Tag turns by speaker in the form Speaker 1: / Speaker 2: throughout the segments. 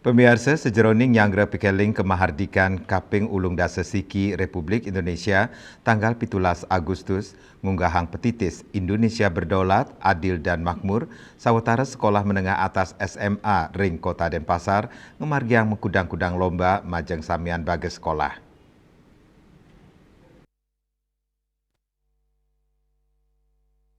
Speaker 1: Pemirsa sejeroning Nyanggra Pikeling Kemahardikan Kaping Ulung Dasa Siki Republik Indonesia tanggal 17 Agustus ngunggahang petitis Indonesia Berdaulat, Adil dan Makmur sawetara sekolah menengah atas SMA Ring Kota Denpasar ngemargiang mengkudang-kudang lomba majeng samian bages sekolah.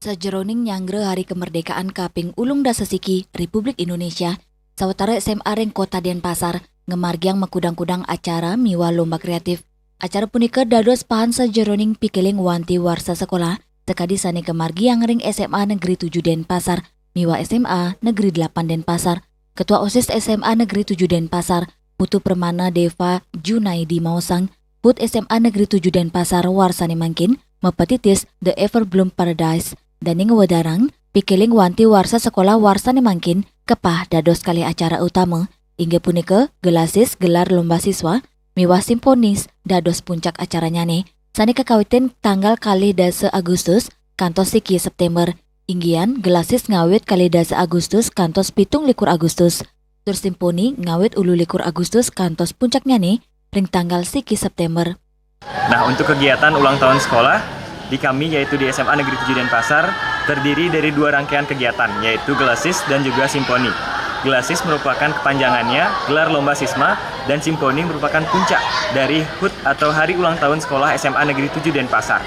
Speaker 2: Sejeroning Nyanggra Hari Kemerdekaan Kaping Ulung Dasa Siki Republik Indonesia sawetara SMA Ring Kota Denpasar ngemargiang mekudang-kudang acara miwa lomba kreatif. Acara punika dados pahan sejeroning pikeling wanti warsa sekolah sekadi sane kemargiang Ring SMA Negeri 7 Denpasar miwa SMA Negeri 8 Denpasar. Ketua OSIS SMA Negeri 7 Denpasar Putu Permana Deva Junaidi Mausang Put SMA Negeri 7 Denpasar warsane mangkin mepetitis The Everbloom Paradise dan ngewedarang pikeling wanti warsa sekolah warsane mangkin kepah dados kali acara utama. Inggih punika gelasis gelar lomba siswa miwah simfonis dados puncak acaranya nih. Sani kekawitin tanggal kali dasa Agustus kantos siki September. Inggian gelasis ngawit kali dasa Agustus kantos 17 Agustus. Tur simponi ngawit 18 Agustus kantos puncaknya nih ring tanggal siki September.
Speaker 3: Nah, untuk kegiatan ulang tahun sekolah di kami yaitu di SMA Negeri 7 Denpasar terdiri dari dua rangkaian kegiatan yaitu gelasis dan juga simponi. Gelasis merupakan kepanjangannya gelar lomba sisma dan simponi merupakan puncak dari HUT atau Hari Ulang Tahun Sekolah SMA Negeri 7 Denpasar.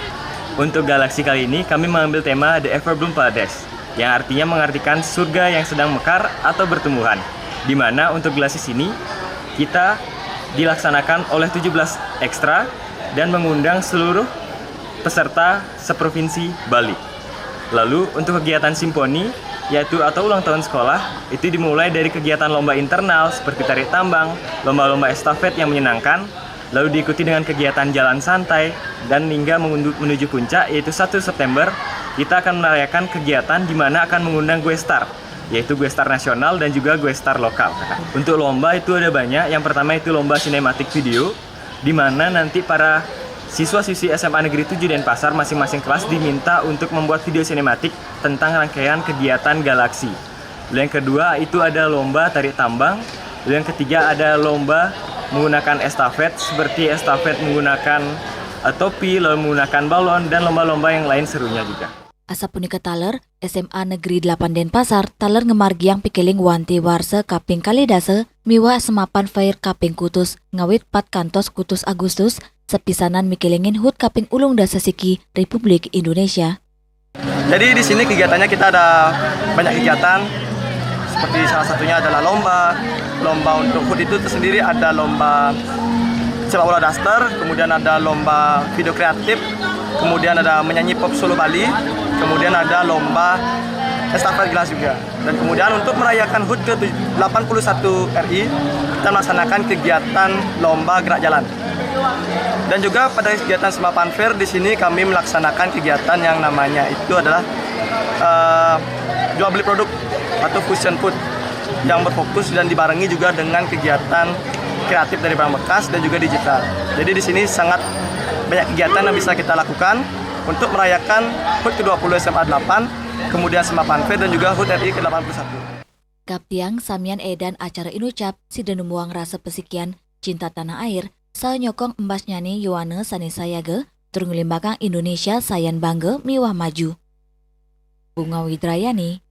Speaker 3: Untuk galaksi kali ini kami mengambil tema The Everbloom Paradise yang artinya mengartikan surga yang sedang mekar atau bertumbuhan. Di mana untuk gelasis ini kita dilaksanakan oleh 17 ekstra dan mengundang seluruh peserta seprovinsi Bali. Lalu untuk kegiatan simponi yaitu atau ulang tahun sekolah itu dimulai dari kegiatan lomba internal seperti tarik tambang, lomba-lomba estafet yang menyenangkan, lalu diikuti dengan kegiatan jalan santai dan hingga menuju puncak yaitu 1 September kita akan merayakan kegiatan di mana akan mengundang gue star yaitu gue star nasional dan juga gue star lokal. Untuk lomba itu ada banyak. Yang pertama itu lomba sinematik video di mana nanti para siswa-siswi SMA Negeri 7 Denpasar masing-masing kelas diminta untuk membuat video sinematik tentang rangkaian kegiatan galaksi. Lalu yang kedua itu ada lomba tarik tambang. Lalu yang ketiga ada lomba menggunakan estafet seperti estafet menggunakan topi, lalu menggunakan balon dan lomba-lomba yang lain serunya juga.
Speaker 2: Asa punika taler SMA Negeri 8 Denpasar taler ngemargiang pikeling wanti warsa kaping kali dasa miwa semapan fair kaping kutus ngawit 4 kantos kutus Agustus sepisanan mikelingin HUT Kaping Ulung Dasa Siki Republik Indonesia.
Speaker 4: Jadi di sini kegiatannya kita ada banyak kegiatan seperti salah satunya adalah lomba untuk HUT itu tersendiri ada lomba sepak bola daster, kemudian ada lomba video kreatif, kemudian ada menyanyi pop solo Bali, kemudian ada lomba estafet gelas juga. Dan kemudian untuk merayakan HUT ke-81 RI kita melaksanakan kegiatan lomba gerak jalan. Dan juga pada kegiatan semapan fair di sini kami melaksanakan kegiatan yang namanya itu adalah jual beli produk atau fusion food yang berfokus dan dibarengi juga dengan kegiatan kreatif dari barang bekas dan juga digital. Jadi di sini sangat banyak kegiatan yang bisa kita lakukan untuk merayakan HUT ke-20 SMA 8, kemudian semapan fair dan juga HUT RI ke-81.
Speaker 2: Kaptiang samian edan acara inucap si denumuang rasa pesikian cinta tanah air sa nyokong embas nyani Yohane Sanisa Yaga tur ngelimbakang Indonesia sayan bangga miwah maju. Bunga Widrayani